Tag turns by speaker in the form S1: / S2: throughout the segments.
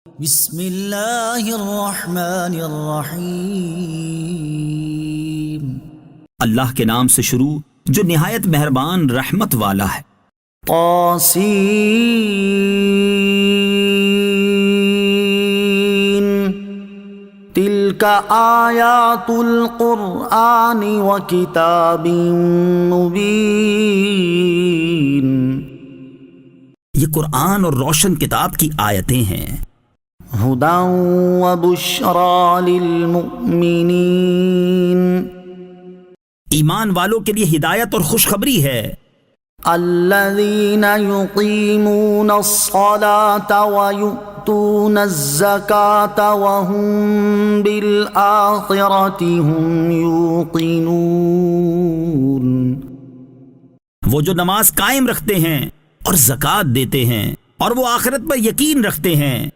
S1: بسم اللہ الرحمن الرحیم۔
S2: اللہ کے نام سے شروع جو نہایت مہربان رحمت والا ہے۔
S1: طاسین تلک آیات القرآن وکتاب مبین۔
S2: یہ قرآن اور روشن کتاب کی آیتیں ہیں۔
S1: ہدی وبشری للمؤمنین،
S2: ایمان والوں کے لیے ہدایت اور خوشخبری ہے۔
S1: الذین یقیمون الصلاة ویؤتون الزکاة وهم بالآخرة هم یوقنون۔
S2: وہ جو نماز قائم رکھتے ہیں اور زکوٰۃ دیتے ہیں اور وہ آخرت پر یقین رکھتے ہیں۔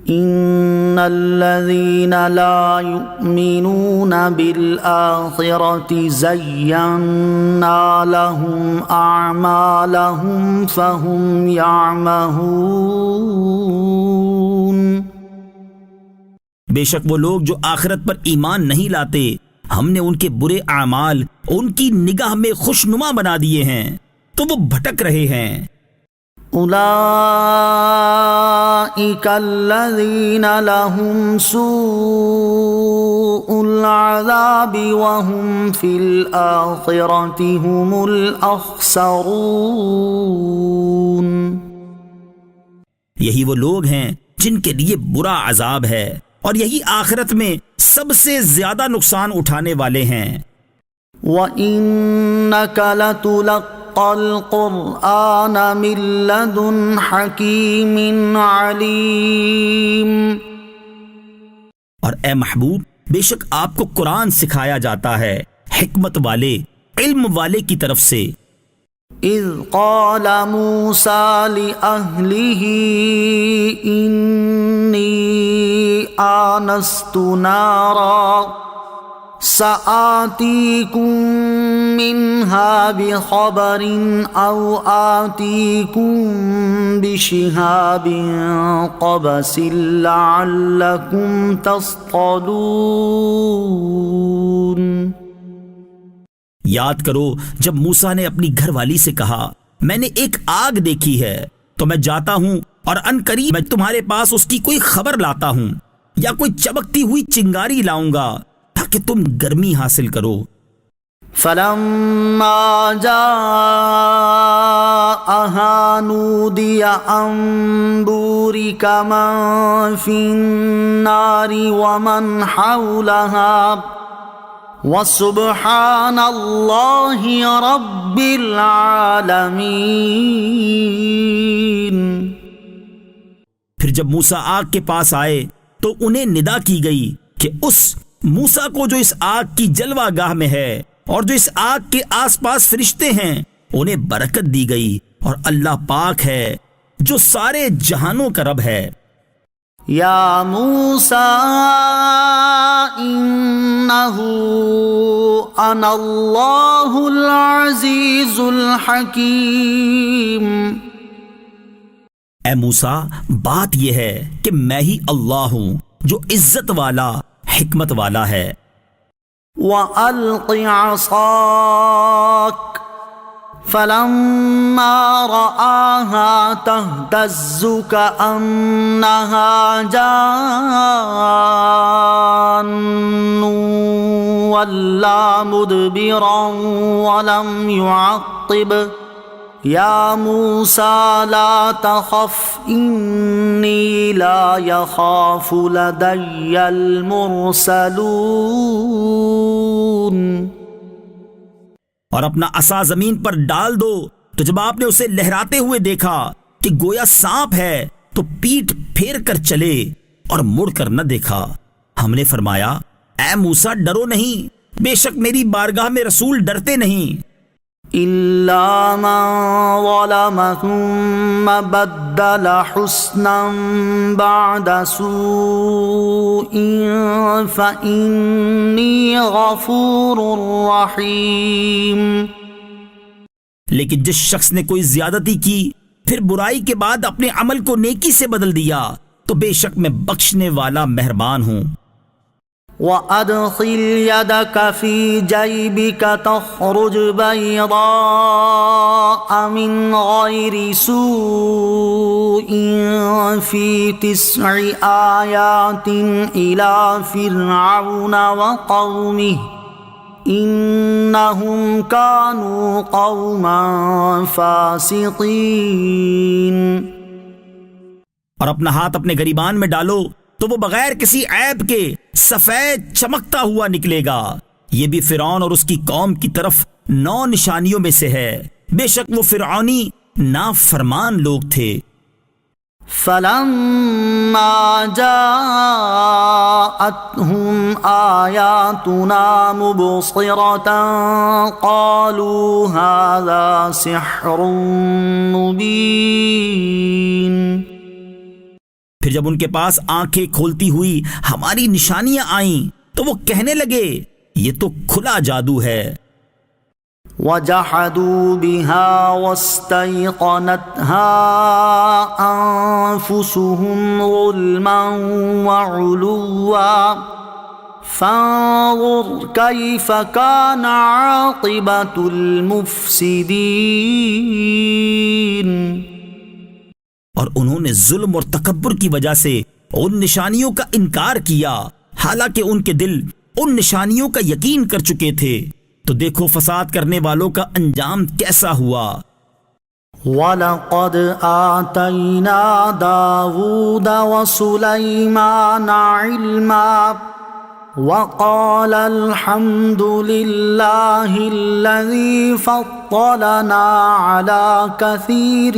S1: ان الذین لا یؤمنون بالآخرة زینا لهم اعمالهم فهم یعمہون۔
S2: بے شک وہ لوگ جو آخرت پر ایمان نہیں لاتے، ہم نے ان کے برے اعمال ان کی نگاہ میں خوشنما بنا دیے ہیں تو وہ بھٹک رہے ہیں۔
S1: اولئک الذین لهم سوء العذاب وهم فی الآخرة هم الاخسرون۔
S2: یہی وہ لوگ ہیں جن کے لیے برا عذاب ہے اور یہی آخرت میں سب سے زیادہ نقصان اٹھانے والے ہیں۔
S1: وَإِنَّكَ لَتُلَقَّى الْقُرْآنَ مِن لَّدُنْ حَكِيمٍ عَلِيمٍ۔
S2: اور اے محبوب، بے شک آپ کو قرآن سکھایا جاتا ہے حکمت والے، علم والے کی طرف سے۔
S1: اذ قال موسیٰ لأہلہ انی آنست نارا سآتیکم منہا بخبر او آتیکم بشہاب قبس لعلکم تصطلون۔
S2: یاد کرو جب موسیٰ نے اپنی گھر والی سے کہا، میں نے ایک آگ دیکھی ہے تو میں جاتا ہوں اور ان قریب میں تمہارے پاس اس کی کوئی خبر لاتا ہوں یا کوئی چمکتی ہوئی چنگاری لاؤں گا تاکہ تم گرمی حاصل کرو۔
S1: فلما جاءها نودي أن بورك من في النار ومن حولها وسبحان اللہ رب العالمین۔
S2: پھر جب موسیٰ آگ کے پاس آئے تو انہیں ندا کی گئی کہ اس موسیٰ کو جو اس آگ کی جلوہ گاہ میں ہے اور جو اس آگ کے آس پاس فرشتے ہیں انہیں برکت دی گئی، اور اللہ پاک ہے جو سارے جہانوں کا رب ہے۔
S1: یا موسیٰ انہ انا اللہ العزیز الحکیم۔
S2: اے موسیٰ، بات یہ ہے کہ میں ہی اللہ ہوں جو عزت والا، حکمت والا ہے۔
S1: وَأَلْقِ عَصَاكَ فَلَمَّا رَآهَا تَهْتَزُّ كَأَنَّهَا جَانٌّ وَلَّا مُدْبِرًا وَلَمْ يُعَقِّبْ۔ یا موسیٰ لا تخف انی لا یخاف لدی المرسلون۔
S2: اور اپنا عصا زمین پر ڈال دو تو جب آپ نے اسے لہراتے ہوئے دیکھا کہ گویا سانپ ہے تو پیٹھ پھیر کر چلے اور مڑ کر نہ دیکھا۔ ہم نے فرمایا، اے موسیٰ ڈرو نہیں، بے شک میری بارگاہ میں رسول ڈرتے نہیں۔
S1: إِلَّا مَن ظَلَمَ ثُمَّ بَدَّلَ حُسْنًا بَعْدَ سُوءٍ فَإِنِّي غَفُورٌ رَحِيمٌ۔
S2: لیکن جس شخص نے کوئی زیادتی کی پھر برائی کے بعد اپنے عمل کو نیکی سے بدل دیا تو بے شک میں بخشنے والا مہربان ہوں۔
S1: وَأَدْخِلْ يَدَكَ فِي جَيْبِكَ تَخْرُجْ بَيْضَاءَ مِنْ غَيْرِ سُوءٍ فِي 9 آيَاتٍ إِلَى فِرْعَوْنَ وَقَوْمِهِ إِنَّهُمْ كَانُوا قَوْمًا فَاسِقِينَ۔
S2: اور اپنا ہاتھ اپنے گریبان میں ڈالو تو وہ بغیر کسی عیب کے سفید چمکتا ہوا نکلے گا۔ یہ بھی فرعون اور اس کی قوم کی طرف 9 نشانیوں میں سے ہے، بے شک وہ فرعونی نافرمان لوگ تھے۔
S1: فَلَمَّا جَاءَتْهُمْ آيَاتُنَا مُبْصِرَةً قَالُوا هَذَا سِحْرٌ مُبِينٌ۔
S2: پھر جب ان کے پاس آنکھیں کھولتی ہوئی ہماری نشانیاں آئیں تو وہ کہنے لگے یہ تو کھلا جادو ہے۔
S1: وَجَحَدُوا بِهَا وَاسْتَيْقَنَتْهَا أَنفُسُهُمْ ظُلْمًا وَعُلُوًّا فَانظُرْ كَيْفَ كَانَ عَاقِبَةُ الْمُفْسِدِينَ۔
S2: اور انہوں نے ظلم اور تکبر کی وجہ سے ان نشانیوں کا انکار کیا، حالانکہ ان کے دل ان نشانیوں کا یقین کر چکے تھے، تو دیکھو فساد کرنے والوں کا انجام کیسا ہوا۔
S1: وَلَقَدْ آتَيْنَا دَاوُودَ وَسُلَيْمَانَ عِلْمًا وَقَالَ الْحَمْدُ لِلَّهِ الَّذِي فَضَّلَنَا عَلَى كَثِيرٍ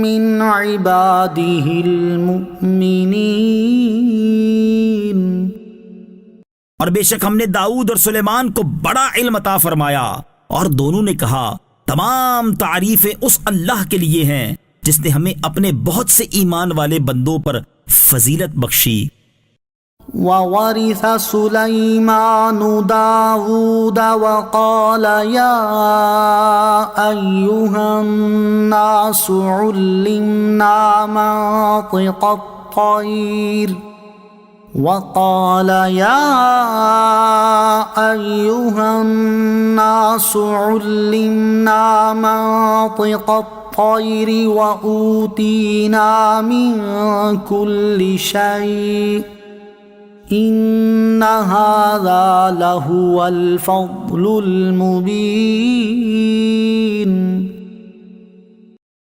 S1: مِّنْ عِبَادِهِ الْمُؤْمِنِينَ۔
S2: اور بے شک ہم نے داؤد اور سلیمان کو بڑا علم عطا فرمایا، اور دونوں نے کہا تمام تعریفیں اس اللہ کے لیے ہیں جس نے ہمیں اپنے بہت سے ایمان والے بندوں پر فضیلت بخشی۔
S1: وَوَرِثَ سُلَيْمَانُ دَاوُودَ وَقَالَ يَا أَيُّهَا النَّاسُ عُلِّمْنَا مَنطِقَ الطَّيْرِ وَقَالَ يَا أَيُّهَا النَّاسُ عُلِّمْنَا مَنطِقَ الطَّيْرِ وَأُوتِينَا مِن كُلِّ شَيْءٍ إِنَّ هَذَا لَهُوَ الْفَضْلُ الْمُبِينُ۔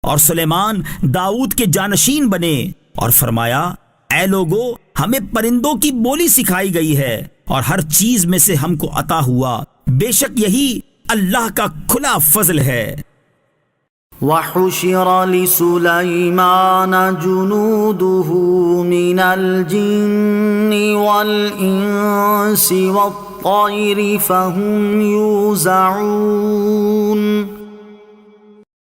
S2: اور سلیمان داؤد کے جانشین بنے اور فرمایا اے لوگو ہمیں پرندوں کی بولی سکھائی گئی ہے اور ہر چیز میں سے ہم کو عطا ہوا، بے شک یہی اللہ کا کھلا فضل ہے۔
S1: وَحُشِرَ لِسُلَيْمَانَ جُنُودُهُ مِنَ الْجِنِّ وَالْإِنسِ وَالطَّيْرِ فَهُمْ يُوزَعُونَ۔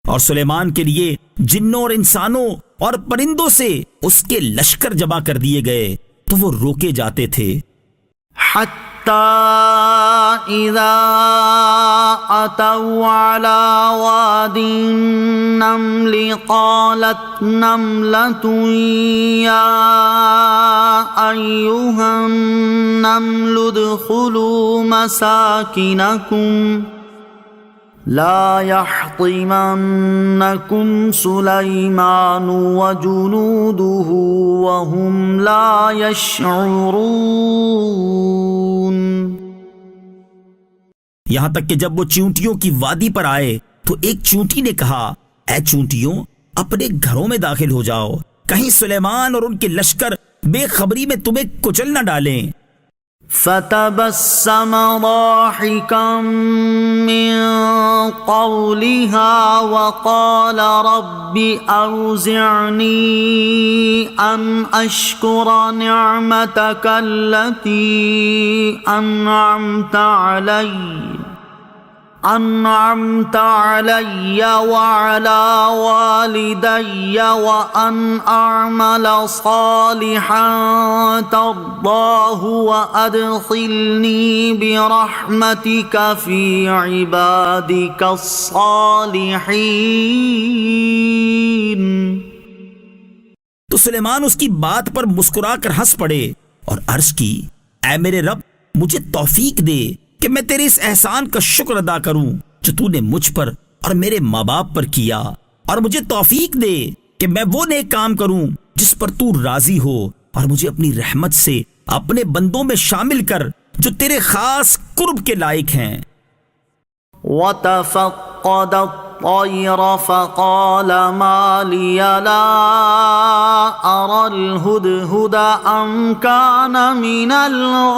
S2: اور سلیمان کے لیے جنوں اور انسانوں اور پرندوں سے اس کے لشکر جمع کر دیے گئے تو وہ روکے جاتے تھے۔
S1: حَتَّى إِذَا أَتَوْا عَلَى وَادِ النَّمْلِ قَالَتْ نَمْلَةٌ يَا أَيُّهَا النَّمْلُ ادْخُلُوا مَسَاكِنَكُمْ لا يحطمنكم سليمان وجنوده وهم لا يشعرون۔
S2: یہاں تک کہ جب وہ چیونٹیوں کی وادی پر آئے تو ایک چیونٹی نے کہا اے چیونٹیوں اپنے گھروں میں داخل ہو جاؤ، کہیں سلیمان اور ان کے لشکر بے خبری میں تمہیں کچل نہ ڈالیں۔
S1: فتبسم ضاحكا من قولها وقال رب أوزعني أن أشكر نعمتك التي أنعمت علي وعلى والدي وأن أعمل صالحا ترضاه وأدخلني برحمتك في عبادك الصالحين۔
S2: تو سلیمان اس کی بات پر مسکرا کر ہنس پڑے اور عرض کی، اے میرے رب، مجھے توفیق دے کہ میں تیرے اس احسان کا شکر ادا کروں جو تو نے مجھ پر اور میرے ماں باپ پر کیا، اور مجھے توفیق دے کہ میں وہ نیک کام کروں جس پر تو راضی ہو، اور مجھے اپنی رحمت سے اپنے بندوں میں شامل کر جو تیرے خاص قرب کے لائق ہیں۔
S1: وَتَفَقَّدَ الطَّيْرَ فَقَالَ مَا لِيَ لَا أَرَى الْهُدْهُدَ أَمْ كَانَ مِنَ الْغَائِبِينَ۔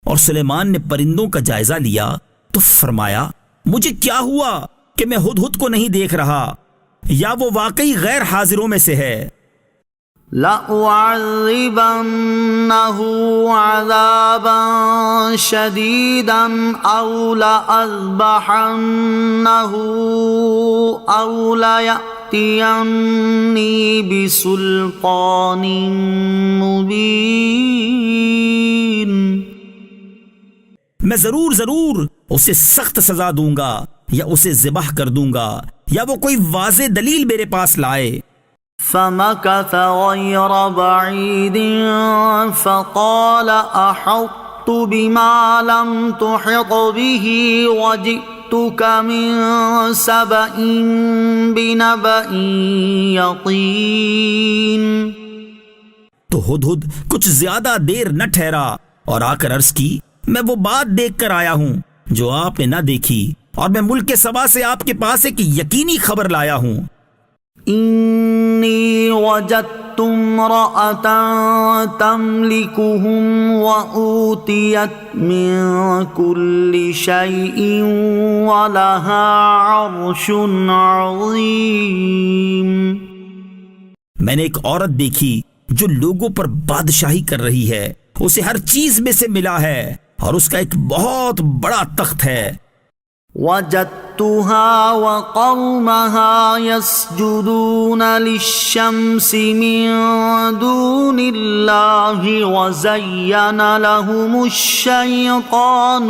S2: اور سلیمان نے پرندوں کا جائزہ لیا تو فرمایا، مجھے کیا ہوا کہ میں ہدہد کو نہیں دیکھ رہا، یا وہ واقعی غیر حاضروں میں سے ہے۔
S1: لَأُعَذِّبَنَّهُ عَذَابًا شَدِيدًا أَوْ لَأَذْبَحَنَّهُ أَوْ لَيَأْتِيَنِّي بِسُلْطَانٍ مُبِينٍ۔
S2: میں ضرور اسے سخت سزا دوں گا، یا اسے ذبح کر دوں گا، یا وہ کوئی واضح دلیل میرے پاس لائے۔
S1: فَمَكَثَ غَيْرَ بَعِيدٍ فَقَالَ أَحَطتُ بِمَا لَمْ تُحِطْ بِهِ وَجِئْتُكَ مِنْ سَبَإٍ بِنَبَإٍ يَقِينٍ۔
S2: تو ہدہد کچھ زیادہ دیر نہ ٹھہرا اور آ کر عرض کی، میں وہ بات دیکھ کر آیا ہوں جو آپ نے نہ دیکھی، اور میں ملک سبا سے آپ کے پاس ایک یقینی خبر لایا ہوں۔
S1: انی وجدت امرأة تملکهم وأوتیت من كل شیء ولها عرش عظیم۔
S2: میں نے ایک عورت دیکھی جو لوگوں پر بادشاہی کر رہی ہے، اسے ہر چیز میں سے ملا ہے، اور اس کا ایک بہت بڑا تخت ہے۔
S1: وجدتها وقومها يسجدون للشمس من دون الله وزين لهم الشيطان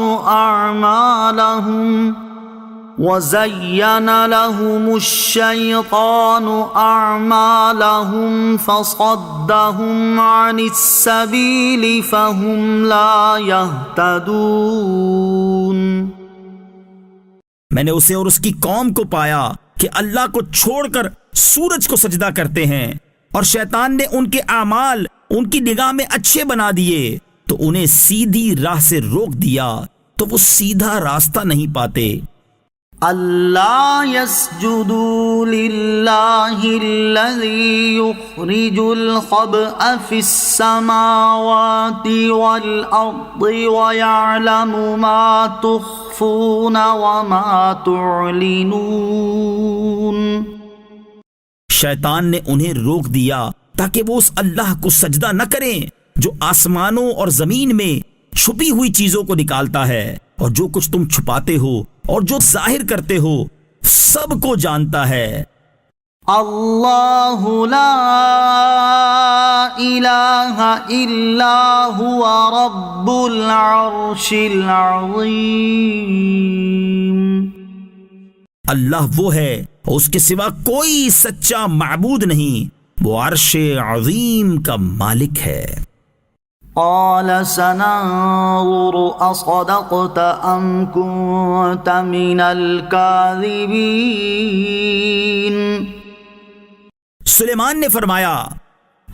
S1: أعمالهم فصدهم عن السبيل فهم لا يهتدون۔
S2: میں نے اسے اور اس کی قوم کو پایا کہ اللہ کو چھوڑ کر سورج کو سجدہ کرتے ہیں، اور شیطان نے ان کے اعمال ان کی نگاہ میں اچھے بنا دیے تو انہیں سیدھی راہ سے روک دیا، تو وہ سیدھا راستہ نہیں پاتے۔
S1: اللہ يسجدوا للہ الذی یخرج الخبء فی السماوات والارض ویعلم ما تخفون وما تعلنون۔
S2: شیطان نے انہیں روک دیا تاکہ وہ اس اللہ کو سجدہ نہ کریں جو آسمانوں اور زمین میں چھپی ہوئی چیزوں کو نکالتا ہے، اور جو کچھ تم چھپاتے ہو اور جو ظاہر کرتے ہو سب کو جانتا ہے۔
S1: اللہ لا الہ الا هو رب العرش العظیم۔
S2: اللہ وہ ہے، اس کے سوا کوئی سچا معبود نہیں، وہ عرش عظیم کا مالک ہے۔
S1: قال سننظر اصدقت ام كنت من الكاذبین۔
S2: سلیمان نے فرمایا،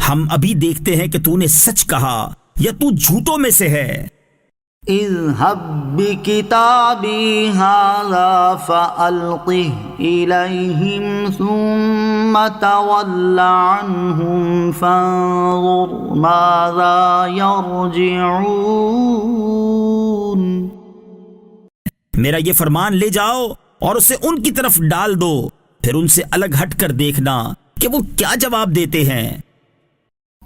S2: ہم ابھی دیکھتے ہیں کہ تو نے سچ کہا یا تو جھوٹوں میں سے ہے۔
S1: اذهب بكتابي هذا فألقه إليهم ثم تول عنهم فانظر ماذا يرجعون۔
S2: میرا یہ فرمان لے جاؤ اور اسے ان کی طرف ڈال دو، پھر ان سے الگ ہٹ کر دیکھنا کہ وہ کیا جواب دیتے ہیں۔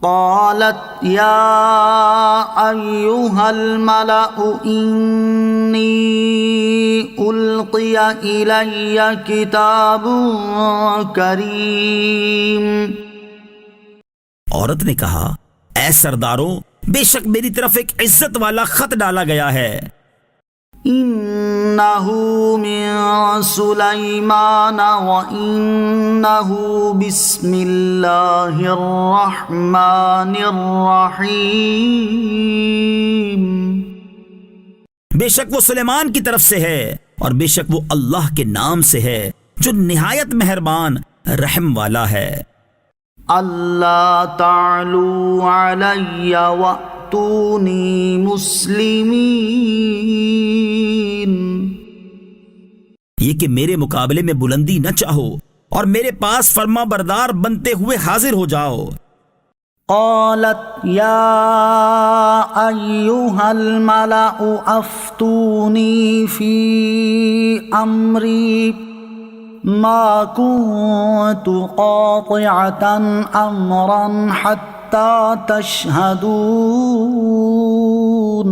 S1: قالت یا ایہا الملأ انی القی الی کتاب کریم۔
S2: عورت نے کہا، اے سرداروں، بے شک میری طرف ایک عزت والا خط ڈالا گیا ہے۔
S1: إنه من سليمان وإنه بسم الله الرحمن الرحيم.
S2: بے شک وہ سلیمان کی طرف سے ہے اور بے شک وہ اللہ کے نام سے ہے جو نہایت مہربان رحم والا ہے.
S1: اللہ تعلوا علی وأتونی مسلمین.
S2: یہ کہ میرے مقابلے میں بلندی نہ چاہو اور میرے پاس فرما بردار بنتے ہوئے حاضر ہو جاؤ.
S1: قالت یا ایہا الملأ افتونی فی امری ما كنت قاطعة امرا حتى تشہدون.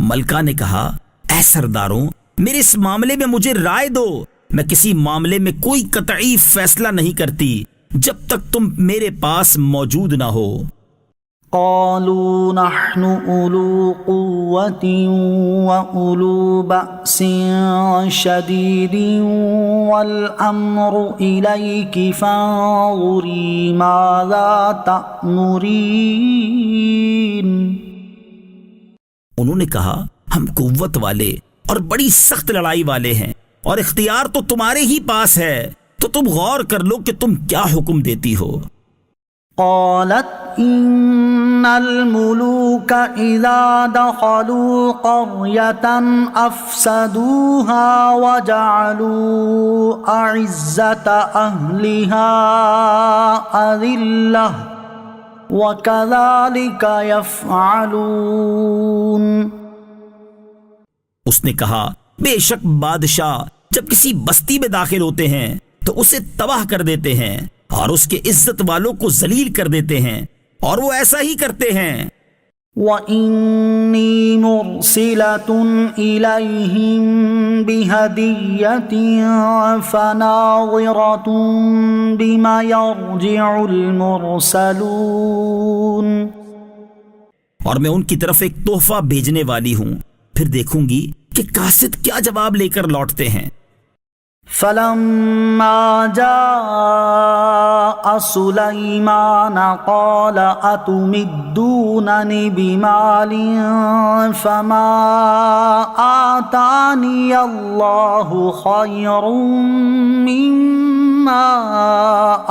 S2: ملکہ نے کہا اے سرداروں میرے اس معاملے میں مجھے رائے دو. میں کسی معاملے میں کوئی قطعی فیصلہ نہیں کرتی جب تک تم میرے پاس موجود نہ ہو.
S1: قالوا نحن أولو قوة وأولو بأس شديد والأمر إليك فانظري ماذا تأمرين.
S2: انہوں نے کہا ہم قوت والے اور بڑی سخت لڑائی والے ہیں اور اختیار تو تمہارے ہی پاس ہے تو تم غور کر لو کہ تم کیا حکم دیتی ہو.
S1: قالت إن الملوك إذا دخلوا قرية أفسدوها وجعلوا أعزة أهلها أذلة وكذلك يفعلون.
S2: اس نے کہا بے شک بادشاہ جب کسی بستی میں داخل ہوتے ہیں تو اسے تباہ کر دیتے ہیں اور اس کے عزت والوں کو ذلیل کر دیتے ہیں اور وہ ایسا ہی کرتے ہیں.
S1: وَإِنِّي مُرْسِلَةٌ إِلَيْهِمْ بِهَدِيَّةٍ فَنَاظِرَةٌ بِمَا يَرْجِعُ الْمُرْسَلُونَ.
S2: اور میں ان کی طرف ایک تحفہ بھیجنے والی ہوں پھر دیکھوں گی کہ قاصد کیا جواب لے کر لوٹتے ہیں.
S1: فَلَمَّا جَاءَ سُلَيْمَانَ قَالَ أَتُمِدُّونَنِ بِمَالٍ فَمَا آتَانِيَ اللَّهُ خَيْرٌ مِّمَّا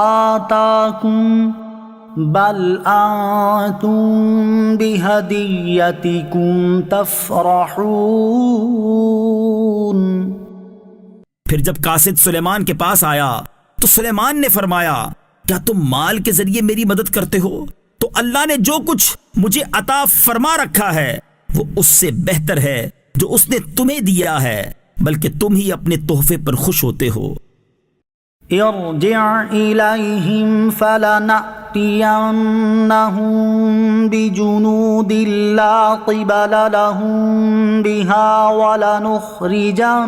S1: آتَاكُمْ بَلْ أَنتُمْ بِهَدِيَّتِكُمْ تَفْرَحُونَ.
S2: پھر جب قاصد سلیمان کے پاس آیا تو سلیمان نے فرمایا کیا تم مال کے ذریعے میری مدد کرتے ہو تو اللہ نے جو کچھ مجھے عطا فرما رکھا ہے وہ اس سے بہتر ہے جو اس نے تمہیں دیا ہے بلکہ تم ہی اپنے تحفے پر خوش ہوتے ہو.
S1: ارجع إليهم فلنأتينهم بجنود لا قبل لهم بها ولنخرجنهم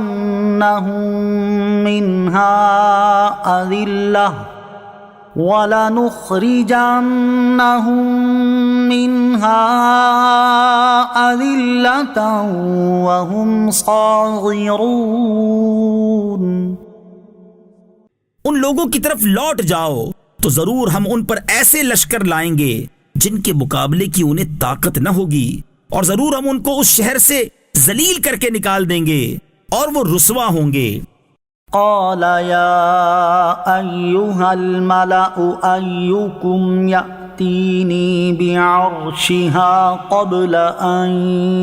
S1: منها أذلة وهم صاغرون.
S2: ان لوگوں کی طرف لوٹ جاؤ تو ضرور ہم ان پر ایسے لشکر لائیں گے جن کے مقابلے کی انہیں طاقت نہ ہوگی اور ضرور ہم ان کو اس شہر سے ذلیل کر کے نکال دیں گے اور وہ رسوا ہوں گے.
S1: قال يا أيها الملأ أيكم يأتيني بعرشها قبل أن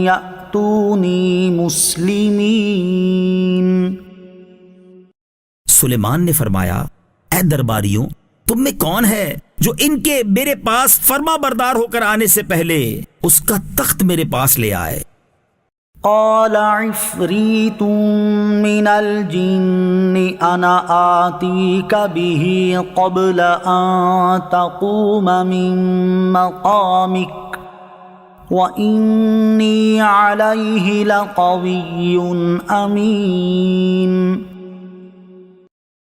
S1: يأتوني مسلمين.
S2: سلیمان نے فرمایا اے درباریوں تم میں کون ہے جو ان کے میرے پاس فرما بردار ہو کر آنے سے پہلے اس کا تخت میرے پاس لے آئے.
S1: قال عفریت من الجن انا آتیک به قبل ان تقوم من مقامک وإنی علیہ لقوی امین.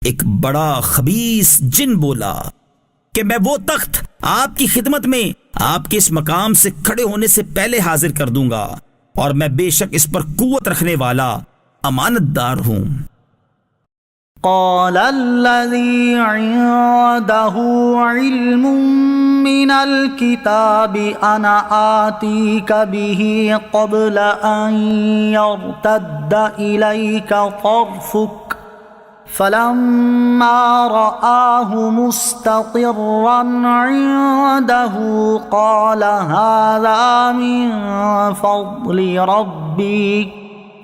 S2: ایک بڑا خبیث جن بولا کہ میں وہ تخت آپ کی خدمت میں آپ کے اس مقام سے کھڑے ہونے سے پہلے حاضر کر دوں گا اور میں بے شک اس پر قوت رکھنے والا امانت دار ہوں۔
S1: قال الذي عنده علم من الكتاب أنا آتيك به قبل أن يرتد إليك طرفك فلما رآه مستقرا عنده قال هذا من فضل ربي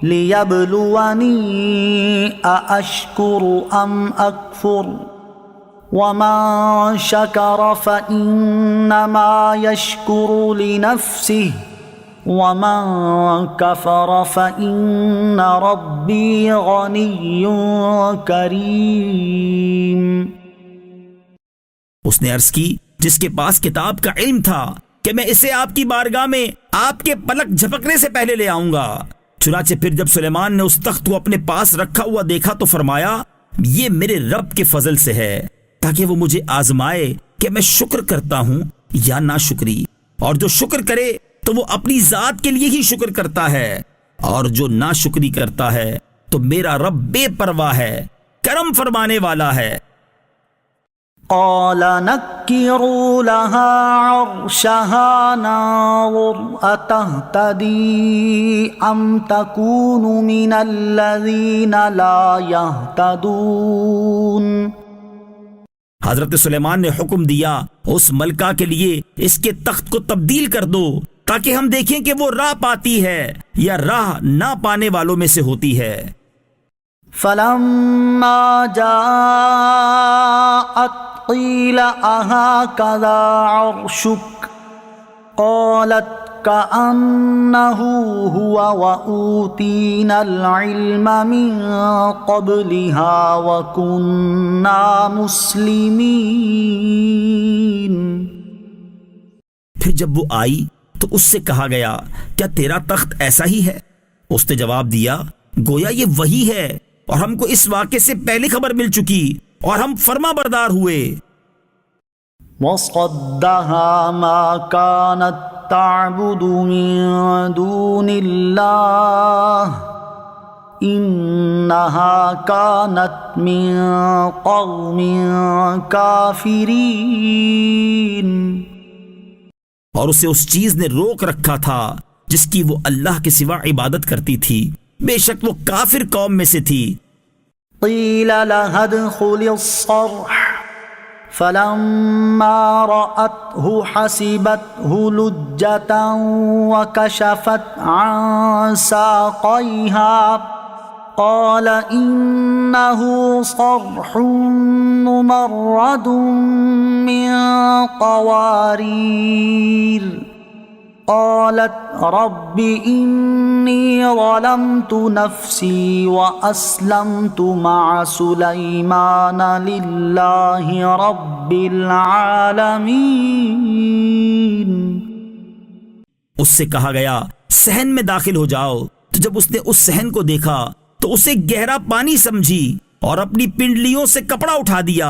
S1: لِيَبْلُوَنِي أَأَشْكُرُ أَمْ أَكْفُرُ وَمَنْ شَكَرَ فَإِنَّمَا يَشْكُرُ لِنَفْسِهِ وَمَنْ كَفَرَ فَإِنَّ رَبِّي غَنِيٌّ كَرِيمٌ۔
S2: اس نے عرض کی جس کے پاس کتاب کا علم تھا کہ میں اسے آپ کی بارگاہ میں آپ کے پلک جھپکنے سے پہلے لے آؤں گا۔ چنانچہ پھر جب سلیمان نے اس تخت کو اپنے پاس رکھا ہوا دیکھا تو فرمایا یہ میرے رب کے فضل سے ہے تاکہ وہ مجھے آزمائے کہ میں شکر کرتا ہوں یا ناشکری، اور جو شکر کرے تو وہ اپنی ذات کے لیے ہی شکر کرتا ہے، اور جو ناشکری کرتا ہے تو میرا رب بے پرواہ ہے، کرم فرمانے والا ہے۔
S1: قال نكروا لها عرشها ننظر أتهتدي أم تكون من الذين لا يهتدون۔
S2: حضرت سلیمان نے حکم دیا اس ملکہ کے لیے اس کے تخت کو تبدیل کر دو تاکہ ہم دیکھیں کہ وہ راہ پاتی ہے یا راہ نہ پانے والوں میں سے ہوتی ہے۔
S1: فلما جاءت قيل أهكذا عرشك قالت كأنه هو وأوتينا العلم من قبلها وكنا مسلمين۔
S2: پھر جب وہ آئی تو اس سے کہا گیا کیا تیرا تخت ایسا ہی ہے؟ اس نے جواب دیا گویا یہ وہی ہے، اور ہم کو اس واقعے سے پہلے خبر مل چکی اور ہم فرما بردار ہوئے۔
S1: وصدها ما كانت تعبد من دون الله إنها كانت من قوم كافرين۔
S2: اور اسے اس چیز نے روک رکھا تھا جس کی وہ اللہ کے سوا عبادت کرتی تھی، بے شک وہ کافر قوم میں سے تھی۔
S1: قیل لها ادخل الصرح فلما رأته حسبته لجة وكشفت عن ساقيها قال إنه صرح ممرد من قوارير قالت رب إني ظلمت نفسي وأسلمت مع سليمان لله رب العالمين۔
S2: اس سے کہا گیا صحن میں داخل ہو جاؤ، تو جب اس نے اس صحن کو دیکھا تو اسے گہرا پانی سمجھی اور اپنی پنڈلیوں سے کپڑا اٹھا دیا۔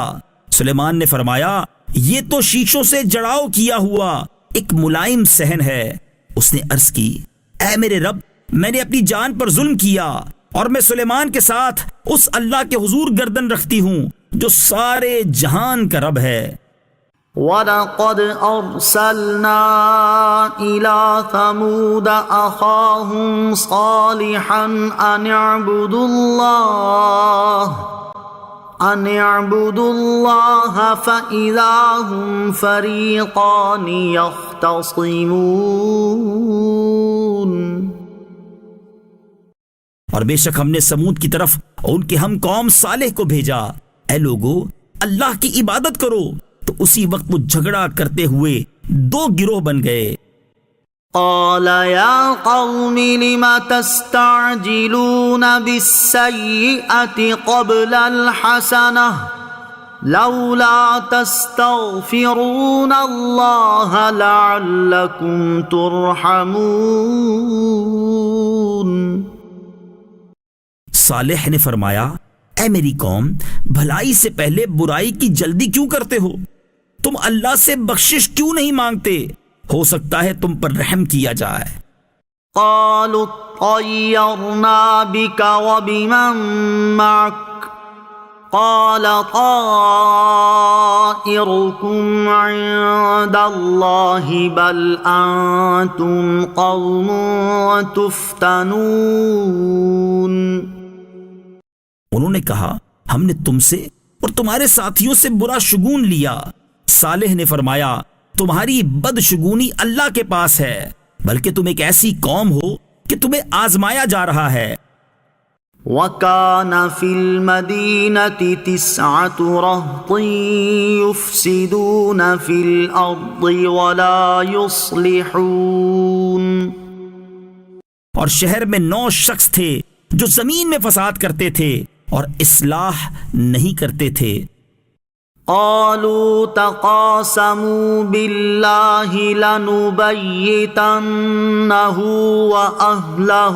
S2: سلیمان نے فرمایا یہ تو شیشوں سے جڑاؤ کیا ہوا ایک ملائم صحن ہے۔ اس نے عرض کی اے میرے رب، میں نے اپنی جان پر ظلم کیا اور میں سلیمان کے ساتھ اس اللہ کے حضور گردن رکھتی ہوں جو سارے جہان کا رب ہے۔
S1: وَلَقَدْ أَرْسَلْنَا إِلَى ثَمُودَ أَخَاهُمْ صَالِحًا أَنِ اعْبُدُوا اللَّهَ فَإِذَا هُمْ فَرِيقَانِ يَخْتَصِمُونَ۔
S2: اور بے شک ہم نے سمود کی طرف ان کے ہم قوم صالح کو بھیجا، اے لوگو اللہ کی عبادت کرو، تو اسی وقت وہ جھگڑا کرتے ہوئے دو گروہ بن گئے۔
S1: قال يا قوم لم تستعجلون بالسيئة قبل الحسنة لولا تستغفرون الله لعلكم ترحمون۔
S2: صالح نے فرمایا اے میری قوم، بھلائی سے پہلے برائی کی جلدی کیوں کرتے ہو؟ تم اللہ سے بخشش کیوں نہیں مانگتے؟ ہو سکتا ہے تم پر رحم کیا جائے۔
S1: قالوا اطيرنا بك وبمن معك قال طائركم عند الله بل أنتم قوم تفتنون.
S2: انہوں نے کہا ہم نے تم سے اور تمہارے ساتھیوں سے برا شگون لیا. صالح نے فرمایا تمہاری بدشگونی اللہ کے پاس ہے، بلکہ تم ایک ایسی قوم ہو کہ تمہیں آزمایا جا رہا ہے.
S1: وَكَانَ فِي الْمَدِينَةِ 9 رَهْطٍ يُفْسِدُونَ فِي الْأَرْضِ وَلَا يُصْلِحُونَ.
S2: اور شہر میں 9 شخص تھے جو زمین میں فساد کرتے تھے اور اصلاح نہیں کرتے تھے.
S1: قالوا تقاسموا بالله لنبيتنه وأهله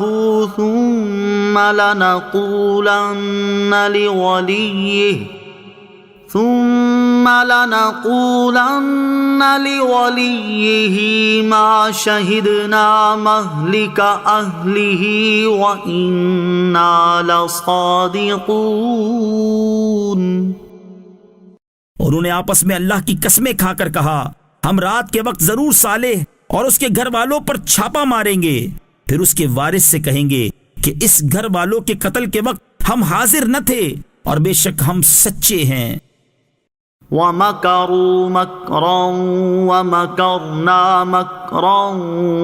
S1: ثم لنقولن لوليه ما شهدنا مهلك أهله وإنا لصادقون.
S2: انہوں نے آپس میں اللہ کی قسمیں کھا کر کہا ہم رات کے وقت ضرور صالح اور اس کے گھر والوں پر چھاپا ماریں گے، پھر اس کے وارث سے کہیں گے کہ اس گھر والوں کے قتل کے وقت ہم حاضر نہ تھے اور بے شک ہم سچے ہیں.
S1: وَمَكَرُوا مَكْرًا وَمَكَرْنَا مَكْرًا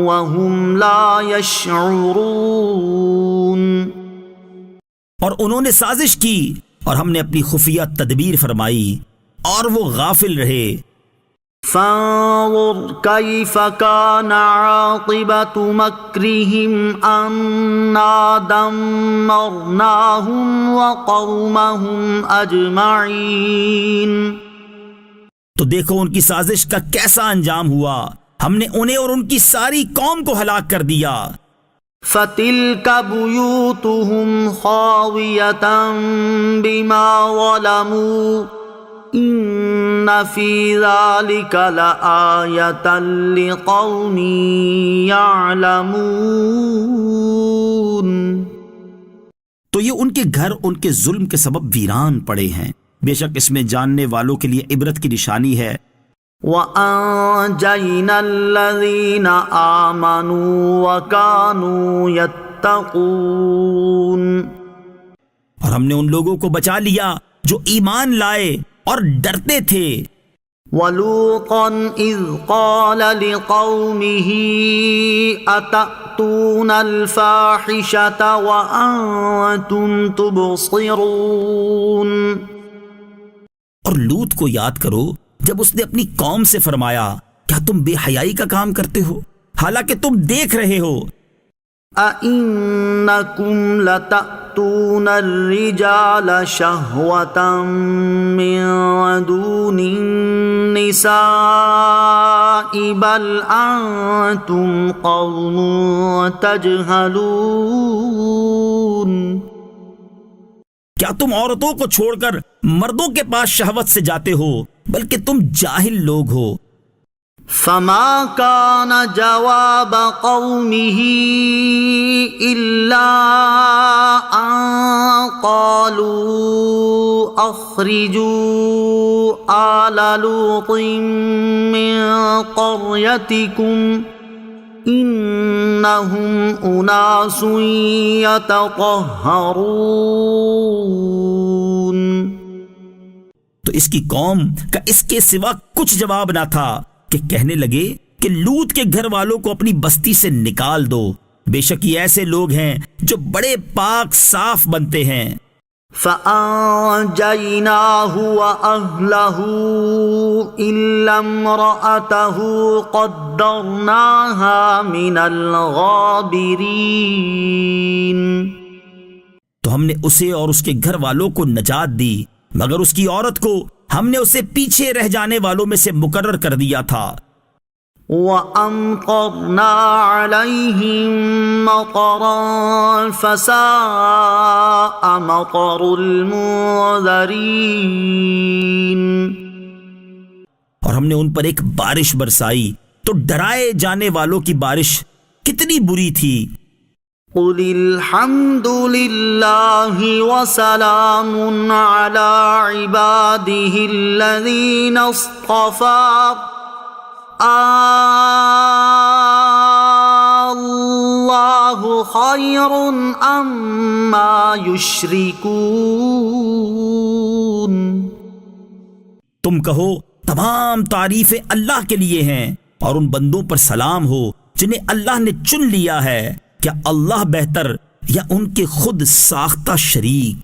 S1: وَهُمْ لَا يَشْعُرُونَ.
S2: اور انہوں نے سازش کی اور ہم نے اپنی خفیہ تدبیر فرمائی اور وہ غافل رہے.
S1: فانظر كيف كان عاقبة مكرهم أنا دمرناهم وقومهم أجمعين.
S2: تو دیکھو ان کی سازش کا کیسا انجام ہوا، ہم نے انہیں اور ان کی ساری قوم کو ہلاک کر دیا.
S1: فَتِلْكَ بُيُوتُهُمْ خَاوِيَةً بِمَا ظَلَمُوا إِنَّ فِي ذَلِكَ لَآيَةً لِقَوْمٍ يَعْلَمُونَ.
S2: تو یہ ان کے گھر ان کے ظلم کے سبب ویران پڑے ہیں، بے شک اس میں جاننے والوں کے لیے عبرت کی نشانی ہے.
S1: وَأَنجَيْنَا الَّذِينَ آمَنُوا وَكَانُوا يَتَّقُونَ.
S2: اور ہم نے ان لوگوں کو بچا لیا جو ایمان لائے اور ڈرتے تھے.
S1: وَلُوطًا إِذْ قَالَ لِقَوْمِهِ أَتَأْتُونَ الْفَاحِشَةَ وَأَنْتُمْ تُبْصِرُونَ.
S2: اور لوط کو یاد کرو جب اس نے اپنی قوم سے فرمایا کیا تم بے حیائی کا کام کرتے ہو حالانکہ تم دیکھ رہے ہو.
S1: أَإِنَّكُمْ لَتَأْتُونَ الرِّجَالَ شَهْوَةً مِّن دُونِ النِّسَاءِ بَلْ أَنْتُمْ قَوْمٌ تَجْهَلُونَ.
S2: کیا تم عورتوں کو چھوڑ کر مردوں کے پاس شہوت سے جاتے ہو بلکہ تم جاہل لوگ ہو.
S1: فما كان جواب قومه إلا أن قالوا أخرجوا آل لوط من قريتكم إنهم أناس يتطهرون.
S2: تو اس کی قوم کا اس کے سوا کچھ جواب نہ تھا کہ کہنے لگے کہ لوط کے گھر والوں کو اپنی بستی سے نکال دو، بے شک یہ ایسے لوگ ہیں جو بڑے پاک صاف بنتے ہیں.
S1: فَأَنْجَيْنَاهُ وَأَهْلَهُ إِلَّا امْرَأَتَهُ قَدَّرْنَاهَا مِنَ الْغَابِرِينَ.
S2: تو ہم نے اسے اور اس کے گھر والوں کو نجات دی مگر اس کی عورت کو ہم نے اسے پیچھے رہ جانے والوں میں سے مقرر کر دیا تھا.
S1: وَأَمْطَرْنَا عَلَيْهِمْ مَطَرًا فَسَاءَ مَطَرُ الْمُنذَرِينَ.
S2: اور ہم نے ان پر ایک بارش برسائی تو ڈرائے جانے والوں کی بارش کتنی بری تھی۔
S1: قل الحمد للہ وسلام علی عبادہ الذین اصطفیٰ اللہ خیر اما یشرکون۔
S2: تم کہو تمام تعریفیں اللہ کے لیے ہیں، اور ان بندوں پر سلام ہو جنہیں اللہ نے چن لیا ہے۔ کیا اللہ بہتر یا ان کے خود ساختہ شریک؟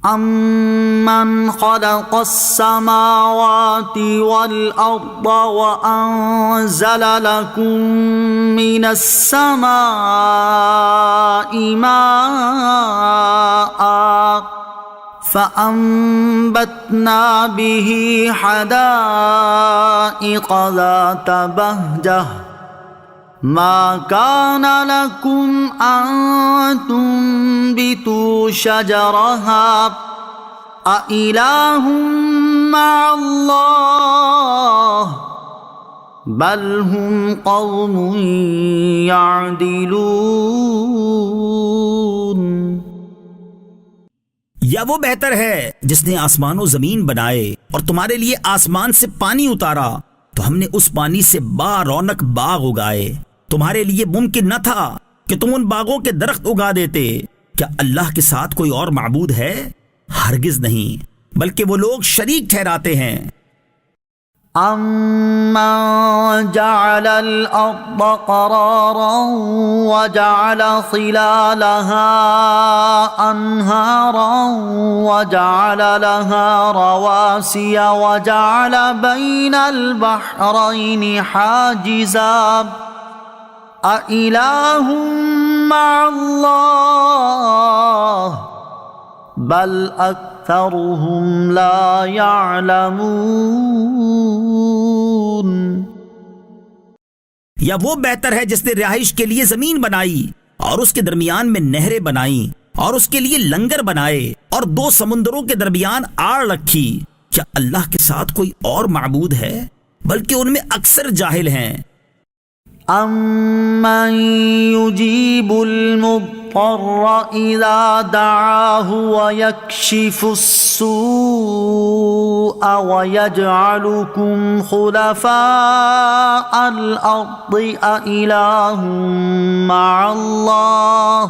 S1: امن خلق السماوات والارض وانزل لكم من السماء ماء فأنبتنا به حدائق ذات بهجة ما كان لكم أن تنبتوا شجرها أإله مع الله بل هم قوم يعدلون۔
S2: یا وہ بہتر ہے جس نے آسمان و زمین بنائے اور تمہارے لیے آسمان سے پانی اتارا تو ہم نے اس پانی سے با رونق باغ اگائے۔ تمہارے لیے ممکن نہ تھا کہ تم ان باغوں کے درخت اگا دیتے۔ کیا اللہ کے ساتھ کوئی اور معبود ہے؟ ہرگز نہیں، بلکہ وہ لوگ شریک ٹھہراتے ہیں۔
S1: أَمَّن جَعَلَ الْأَرْضَ قَرَارًا وَجَعَلَ خِلَالَهَا أَنْهَارًا وَجَعَلَ لَهَا رَوَاسِيَ وَجَعَلَ بَيْنَ الْبَحْرَيْنِ حَاجِزًا أَإِلَٰهٌ مَّعَ اللَّهِ بل اکثرهم لا يعلمون۔
S2: یا وہ بہتر ہے جس نے رہائش کے لیے زمین بنائی اور اس کے درمیان میں نہریں بنائیں اور اس کے لیے لنگر بنائے اور دو سمندروں کے درمیان آڑ رکھی۔ کیا اللہ کے ساتھ کوئی اور معبود ہے؟ بلکہ ان میں اکثر جاہل ہیں۔
S1: امن یجیب المضطر اذا دعاه ويكشف السوء ويجعلكم خلفاء الارض أإله مع الله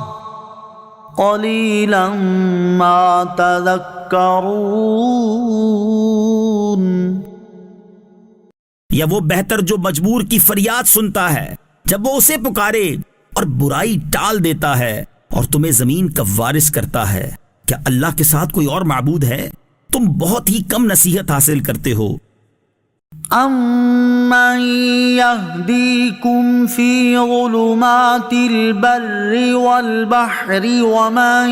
S1: قليلا ما تذكرون۔
S2: یا وہ بہتر جو مجبور کی فریاد سنتا ہے جب وہ اسے پکارے اور برائی ٹال دیتا ہے اور تمہیں زمین کا وارث کرتا ہے۔ کیا اللہ کے ساتھ کوئی اور معبود ہے؟ تم بہت ہی کم نصیحت حاصل کرتے ہو۔
S1: امن یہدیکم فی ظلمات البر والبحر ومن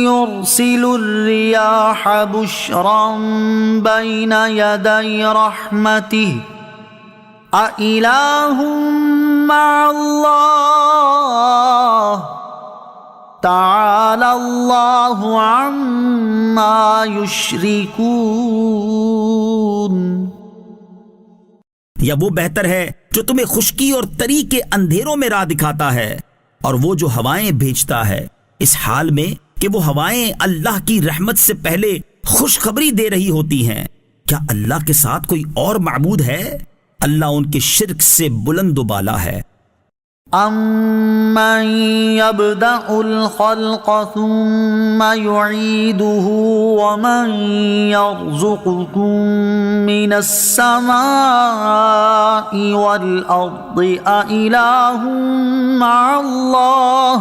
S1: یرسل الریاح بشرا بین یدی رحمته أإله مع الله تعالى الله عما يشركون۔
S2: یا وہ بہتر ہے جو تمہیں خشکی اور تری کے اندھیروں میں راہ دکھاتا ہے، اور وہ جو ہوائیں بھیجتا ہے اس حال میں کہ وہ ہوائیں اللہ کی رحمت سے پہلے خوشخبری دے رہی ہوتی ہیں۔ کیا اللہ کے ساتھ کوئی اور معبود ہے؟ اللہ ان کے شرک سے بلند و بالا ہے۔
S1: امن یبدأ الخلق ثم يعيده ومن يرزقكم من السماء والأرض أإله مع الله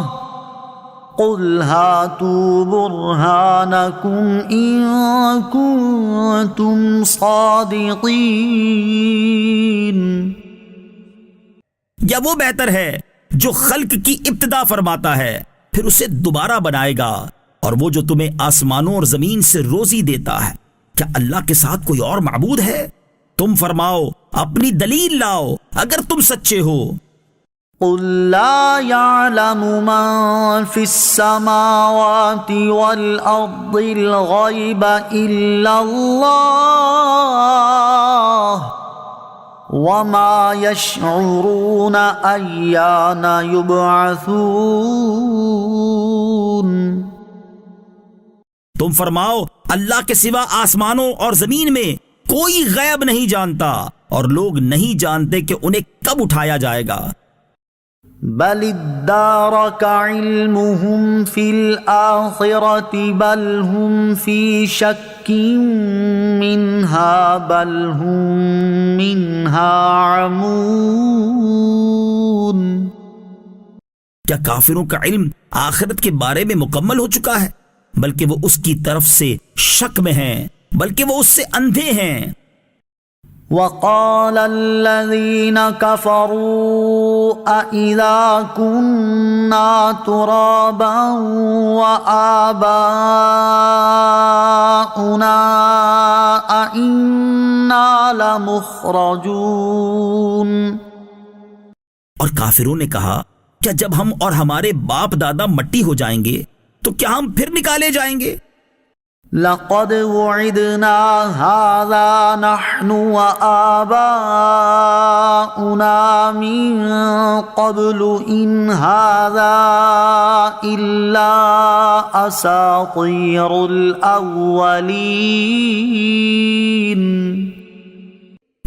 S1: قل هاتوا برهانكم إن كنتم صادقين۔
S2: یا وہ بہتر ہے جو خلق کی ابتدا فرماتا ہے پھر اسے دوبارہ بنائے گا، اور وہ جو تمہیں آسمانوں اور زمین سے روزی دیتا ہے۔ کیا اللہ کے ساتھ کوئی اور معبود ہے؟ تم فرماؤ اپنی دلیل لاؤ اگر تم سچے ہو۔
S1: قل لا يعلم من في السماوات والأرض الغيب إلا الله وما يشعرون أيان يبعثون۔
S2: تم فرماؤ اللہ کے سوا آسمانوں اور زمین میں کوئی غیب نہیں جانتا، اور لوگ نہیں جانتے کہ انہیں کب اٹھایا جائے گا۔
S1: بل ادارك علمهم في الآخرة بل هم في شك منها بل هم منها عمون۔
S2: کیا کافروں کا علم آخرت کے بارے میں مکمل ہو چکا ہے؟ بلکہ وہ اس کی طرف سے شک میں ہیں، بلکہ وہ اس سے اندھے ہیں۔
S1: وقال الذين كفروا أإذا كنا ترابا وآباؤنا أإنا لمخرجون۔
S2: اور کافروں نے کہا کیا جب ہم اور ہمارے باپ دادا مٹی ہو جائیں گے تو کیا ہم پھر نکالے جائیں گے؟
S1: لقد وعدنا هذا نحن وآباؤنا من قبل إن هذا إلا أساطير الأولين۔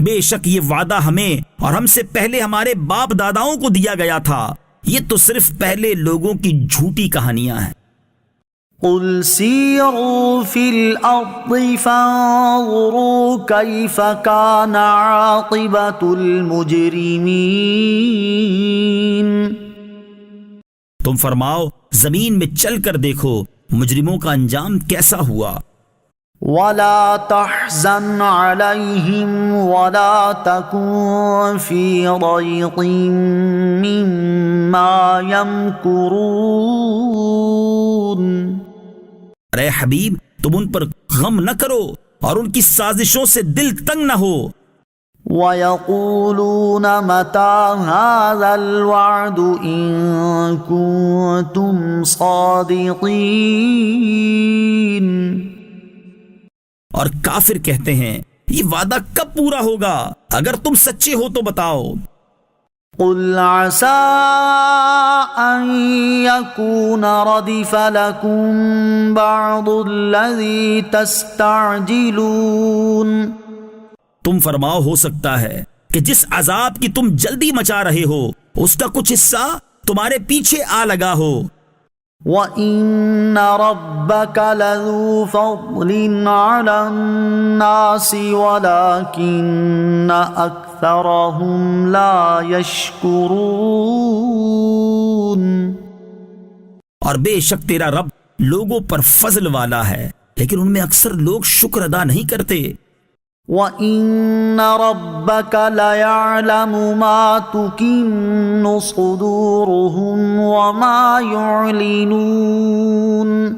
S2: بے شک یہ وعدہ ہمیں اور ہم سے پہلے ہمارے باپ داداؤں کو دیا گیا تھا، یہ تو صرف پہلے لوگوں کی جھوٹی کہانیاں ہیں۔
S1: قل سیروا فی الارض فانظروا کیف کان عاقبۃ المجرمین۔
S2: تم فرماؤ زمین میں چل کر دیکھو مجرموں کا انجام کیسا ہوا۔
S1: ولا تحزن علیہم ولا تکن فی ضیق مما یمکرون۔
S2: اے حبیب تم ان پر غم نہ کرو اور ان کی سازشوں سے دل تنگ نہ ہو۔
S1: وَيَقُولُونَ مَتَى هَذَا الْوَعْدُ إِن كُنتُمْ صَادِقِينَ۔
S2: اور کافر کہتے ہیں یہ وعدہ کب پورا ہوگا؟ اگر تم سچے ہو تو بتاؤ۔
S1: قُلْ عَسَىٰ أَن يَكُونَ رَدِفَ لَكُم بَعْضُ الَّذِي تَسْتَعْجِلُونَ۔
S2: تم فرماؤ ہو سکتا ہے کہ جس عذاب کی تم جلدی مچا رہے ہو اس کا کچھ حصہ تمہارے پیچھے آ لگا ہو۔
S1: وَإِنَّ رَبَّكَ لَذُو فَضْلٍ عَلَى النَّاسِ وَلَكِنَّ أَكْثَرَهُمْ لَا يَشْكُرُونَ۔
S2: اور بے شک تیرا رب لوگوں پر فضل والا ہے لیکن ان میں اکثر لوگ شکر ادا نہیں کرتے۔
S1: وَإِنَّ رَبَّكَ لَيَعْلَمُ مَا تُكِنُّ صُدُورُهُمْ وَمَا يُعْلِنُونَ۔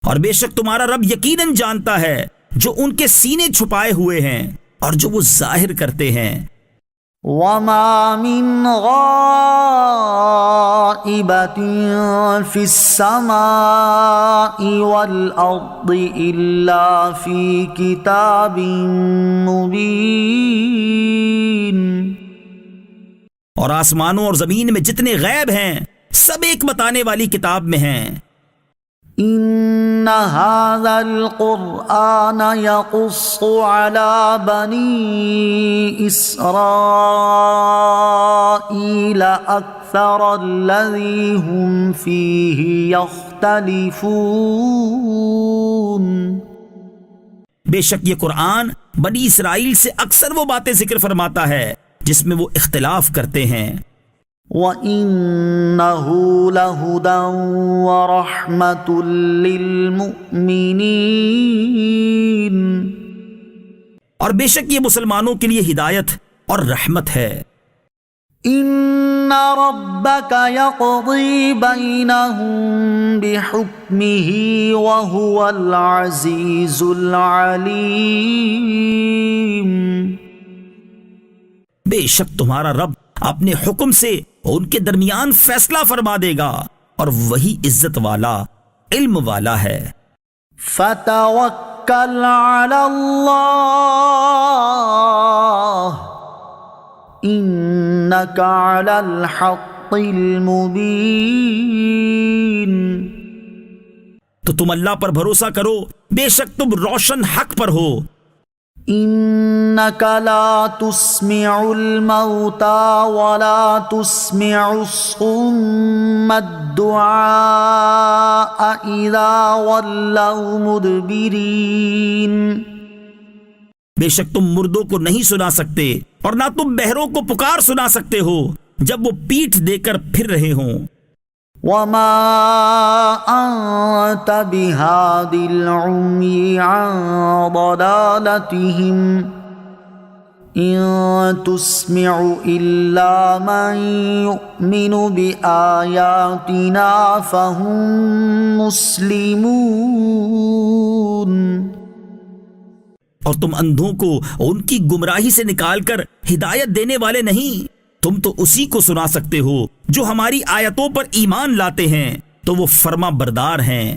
S2: اور بے شک تمہارا رب یقیناً جانتا ہے جو ان کے سینے چھپائے ہوئے ہیں اور جو وہ ظاہر کرتے ہیں۔
S1: وَمَا مِنْ غَائِبَةٍ فِي السَّمَاءِ وَالْأَرْضِ إِلَّا فِي كِتَابٍ مُبِينٍ۔
S2: اور آسمانوں اور زمین میں جتنے غیب ہیں سب ایک بتانے والی کتاب میں ہیں۔
S1: إن هذا القرآن يقص على بني إسرائيل أكثر الذي هم فيه يختلفون۔
S2: بے شک یہ قرآن بنی اسرائیل سے اکثر وہ باتیں ذکر فرماتا ہے جس میں وہ اختلاف کرتے ہیں۔
S1: وَإِنَّهُ لَهُدًى وَرَحْمَةٌ لِّلْمُؤْمِنِينَ۔
S2: اور بے شک یہ مسلمانوں کے لیے ہدایت اور رحمت ہے۔
S1: إِنَّ رَبَّكَ يَقْضِي بَيْنَهُم بِحُكْمِهِ وَهُوَ الْعَزِيزُ الْعَلِيمُ۔
S2: بے شک تمہارا رب اپنے حکم سے ان کے درمیان فیصلہ فرما دے گا اور وہی عزت والا علم والا ہے۔
S1: فَتَوَكَّلْ عَلَى اللَّهِ إنك على الحق المبين.
S2: تو تم اللہ پر بھروسہ کرو، بے شک تم روشن حق پر ہو.
S1: إنك لا تسمع الموتى ولا تسمع الصم الدعاء إذا ولوا مدبرين.
S2: بے شک تم مردوں کو نہیں سنا سکتے اور نہ تم بہروں کو پکار سنا سکتے ہو جب وہ پیٹھ دے کر پھر رہے ہوں.
S1: وما أنت بهاد العمي عن ضلالتهم إن تسمع إلا من يؤمن بآياتنا فهم مسلمون.
S2: اور تم اندھوں کو ان کی گمراہی سے نکال کر ہدایت دینے والے نہیں، تم تو اسی کو سنا سکتے ہو جو ہماری آیتوں پر ایمان لاتے ہیں، تو وہ فرما بردار ہیں.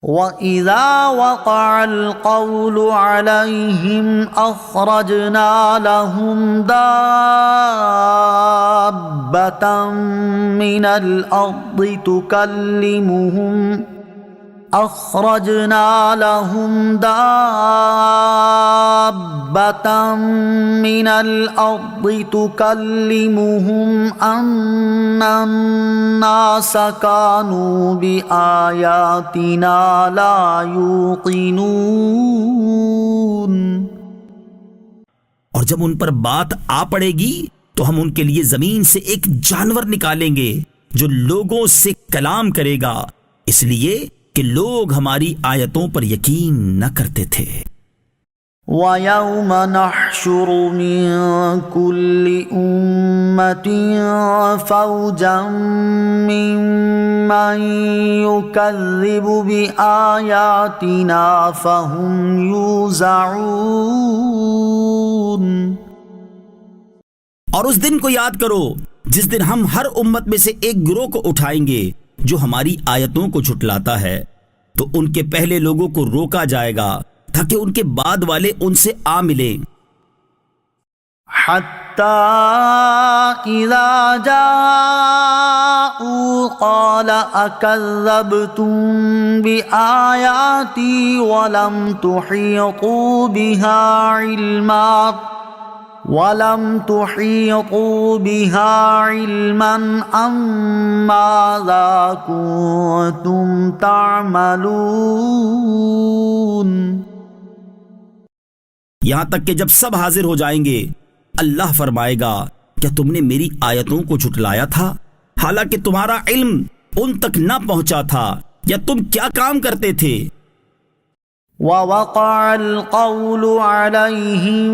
S1: وَإِذَا وَقَعَ الْقَوْلُ عَلَيْهِمْ أَخْرَجْنَا لَهُمْ دَابَّةً مِّنَ الْأَرْضِ تُكَلِّمُهُمْ أَخْرَجْنَا لَهُمْ دَابَّةً مِّنَ الْأَرْضِ تُكَلِّمُهُمْ أَنَّ النَّاسَ كَانُوا بِآيَاتِنَا لَا يُوقِنُونَ.
S2: اور جب ان پر بات آ پڑے گی تو ہم ان کے لیے زمین سے ایک جانور نکالیں گے جو لوگوں سے کلام کرے گا، اس لیے کہ لوگ ہماری آیتوں پر یقین نہ کرتے تھے.
S1: وَيَوْمَ نَحْشُرُ مِن كُلِّ أُمَّةٍ فَوْجًا مِّمَّن يُكَذِّبُ بِآيَاتِنَا فَهُمْ يُوزَعُونَ.
S2: اور اس دن کو یاد کرو جس دن ہم ہر امت میں سے ایک گروہ کو اٹھائیں گے جو ہماری آیتوں کو جھٹلاتا ہے، تو ان کے پہلے لوگوں کو روکا جائے گا تاکہ ان کے بعد والے ان سے آ ملیں.
S1: حَتَّى إِذَا جَاءُوا قَالَ أَكَذَّبْتُم بِآيَاتِي وَلَمْ تُحِيطُوا بِهَا عِلْمًا أَمْ مَاذَا كُنتُمْ تَعْمَلُونَ.
S2: یہاں تک کہ جب سب حاضر ہو جائیں گے اللہ فرمائے گا کیا تم نے میری آیتوں کو جھٹلایا تھا حالانکہ تمہارا علم ان تک نہ پہنچا تھا، یا تم کیا کام کرتے تھے؟
S1: وَوَقَعَ الْقَوْلُ عَلَيْهِمْ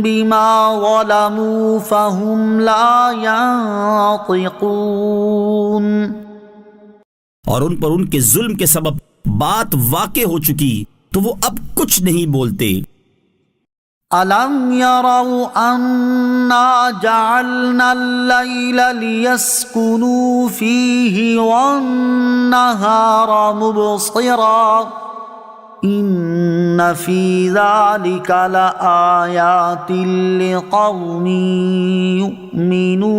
S1: بِمَا ظَلَمُوا فَهُمْ لَا يَنطِقُونَ.
S2: اور ان پر ان کے ظلم کے سبب بات واقع ہو چکی تو وہ اب کچھ نہیں بولتے.
S1: أَلَمْ يَرَوْا أَنَّا جَعَلْنَا اللَّيْلَ لِيَسْكُنُوا فِيهِ وَالنَّهَارَ مُبْصِرًا إِنَّ فِي ذَلِكَ لَآيَاتٍ لِقَوْمٍ يُؤْمِنُونَ.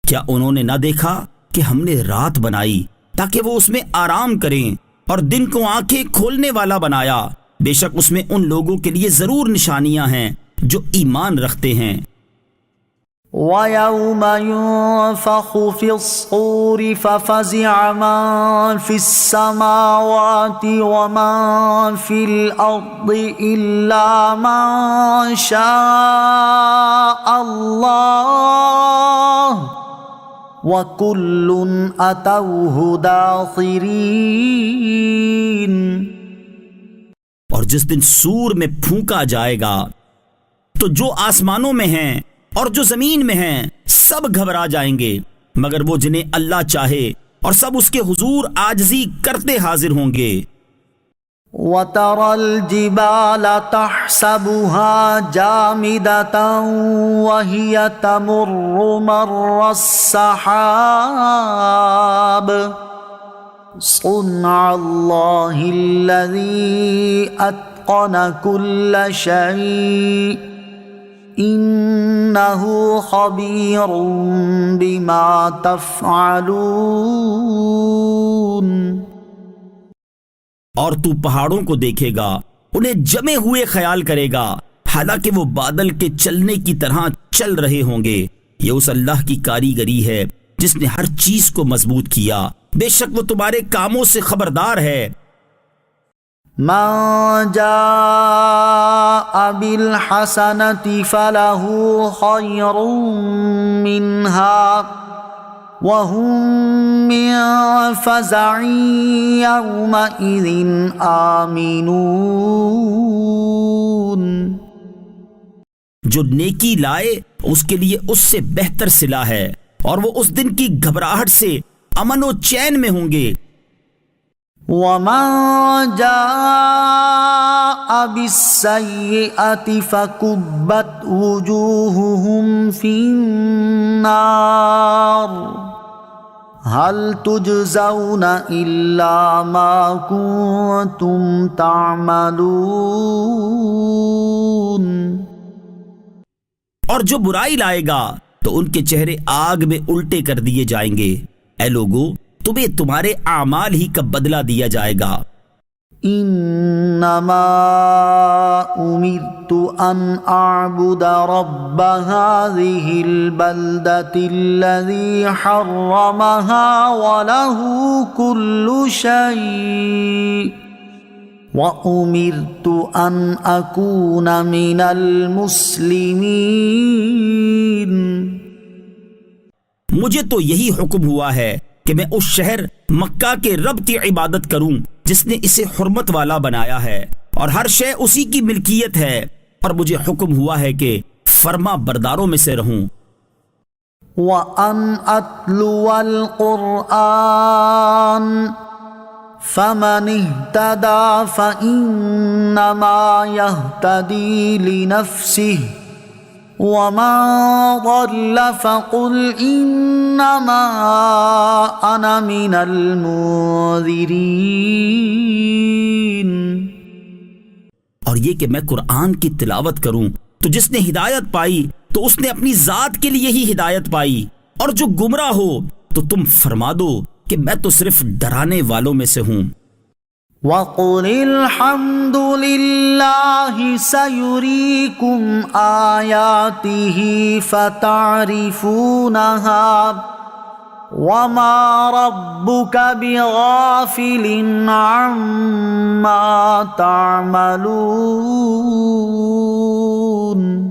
S2: کیا انہوں نے نہ دیکھا کہ ہم نے رات بنائی تاکہ وہ اس میں آرام کریں اور دن کو آنکھیں کھولنے والا بنایا؟ بے شک اس میں ان لوگوں کے لیے ضرور نشانیاں ہیں جو ایمان رکھتے ہیں.
S1: وَيَوْمَ يُنفَخُ فِي الصُّورِ فَفَزِعَ مَن فِي السَّمَاوَاتِ وَمَن فِي الْأَرْضِ إِلَّا مَن شَاءَ اللَّهُ وَكُلٌّ أَتَوْهُ دَاخِرِينَ.
S2: اور جس دن سور میں پھونکا جائے گا تو جو آسمانوں میں ہیں اور جو زمین میں ہیں سب گھبرا جائیں گے مگر وہ جنہیں اللہ چاہے، اور سب اس کے حضور عاجزی کرتے حاضر ہوں گے.
S1: وَتَرَى الْجِبَالَ تَحْسَبُهَا جَامِدَةً وَهِيَ تَمُرُّ مَرَّ السَّحَابِ صُنْعَ اللَّهِ الَّذِي أتقن كل شيء إنه خبير بما تفعلون۔
S2: اور تو پہاڑوں کو دیکھے گا، انہیں جمے ہوئے خیال کرے گا، حالانکہ وہ بادل کے چلنے کی طرح چل رہے ہوں گے۔ یہ اس اللہ کی کاریگری ہے جس نے ہر چیز کو مضبوط کیا، بے شک وہ تمہارے کاموں سے خبردار ہے۔
S1: من جاء بالحسنة فله خير منها وهم من فزع يومئذ آمنون۔
S2: جو نیکی لائے اس کے لیے اس سے بہتر صلہ ہے، اور وہ اس دن کی گھبراہٹ سے امن و چین میں ہوں گے۔
S1: ومن جاء بالسيئة فكبت وجوههم في النار هل تجزون إلا ما كنتم تعملون۔
S2: اور جو برائی لائے گا تو ان کے چہرے آگ میں الٹے کر دیے جائیں گے۔ اے لوگو، تمہیں تمہارے اعمال ہی کا بدلہ دیا جائے گا۔
S1: انما امرت ان اعبد رب هذه البلدة الذي حرمها وله كل شيء وامرت ان اكون من المسلمين۔
S2: مجھے تو یہی حکم ہوا ہے کہ میں اس شہر مکہ کے رب کی عبادت کروں جس نے اسے حرمت والا بنایا ہے، اور ہر شے اسی کی ملکیت ہے، اور مجھے حکم ہوا ہے کہ فرما برداروں میں سے رہوں۔
S1: وَأَنْ أَتْلُوَ الْقُرْآنَ فَمَنِ اهْتَدَى فَإِنَّمَا يَهْتَدِي لِنَفْسِهِ وَمَنْ ضَلَّ فَقُلْ إِنَّمَا أَنَا مِنَ الْمُنذِرِينَ۔
S2: اور یہ کہ میں قرآن کی تلاوت کروں تو جس نے ہدایت پائی تو اس نے اپنی ذات کے لیے ہی ہدایت پائی، اور جو گمراہ ہو تو تم فرما دو کہ میں تو صرف ڈرانے والوں میں سے ہوں۔
S1: وَقُلِ الْحَمْدُ لِلَّهِ سَيُرِيكُمْ آيَاتِهِ فَتَعْرِفُونَهَا وَمَا رَبُّكَ بِغَافِلٍ عَمَّا تَعْمَلُونَ۔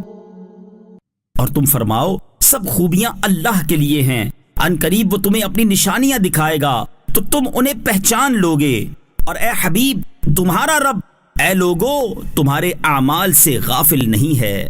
S2: اور تم فرماؤ سب خوبیاں اللہ کے لیے ہیں، ان قریب وہ تمہیں اپنی نشانیاں دکھائے گا تو تم انہیں پہچان لوگے۔ اور اے حبیب، تمہارا رب اے لوگو تمہارے اعمال سے غافل نہیں ہے۔